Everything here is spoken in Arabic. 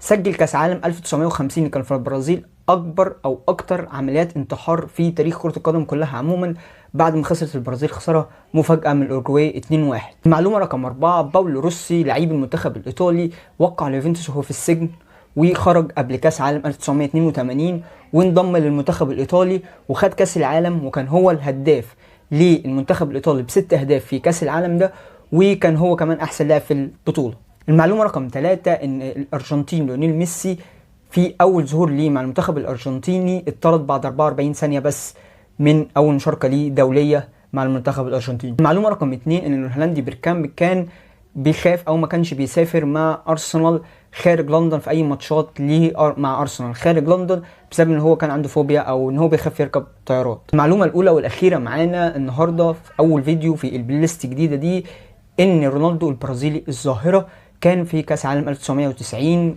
سجل كاس عالم 1950 اللي كان في البرازيل اكبر او اكتر عمليات انتحار في تاريخ كرة القدم كلها عموما، بعد ما خسرت البرازيل خسارة مفاجئة من الاورجواي 2-1. المعلومة رقم 4، باولو روسي لعيب المنتخب الايطالي وقع ليوفنتوس وهو في السجن، وخرج قبل كاس عالم 1982 وانضم للمنتخب الايطالي وخد كاس العالم، وكان هو الهداف للمنتخب الايطالي ب6 اهداف في كاس العالم ده، وكان هو كمان احسن لاعب في البطولة. المعلومة رقم 3، ان الارجنتين ليونيل ميسي في اول ظهور ليه مع المنتخب الارجنتيني اتطرد بعد 44 ثانية بس من اول مشاركة ليه دولية مع المنتخب الارجنتيني. المعلومة رقم 2، ان الهولندي بيركامب كان بيخاف او ما كانش بيسافر مع ارسنال خارج لندن في اي ماتشات ليه مع ارسنال خارج لندن، بسبب ان هو كان عنده فوبيا او ان هو بيخاف يركب طيارات. المعلومة الاولى والاخيرة معانا النهاردة في اول فيديو في البلاي ليست الجديدة دي، ان رونالدو البرازيلي الظاهرة كان في كاس عالم 1990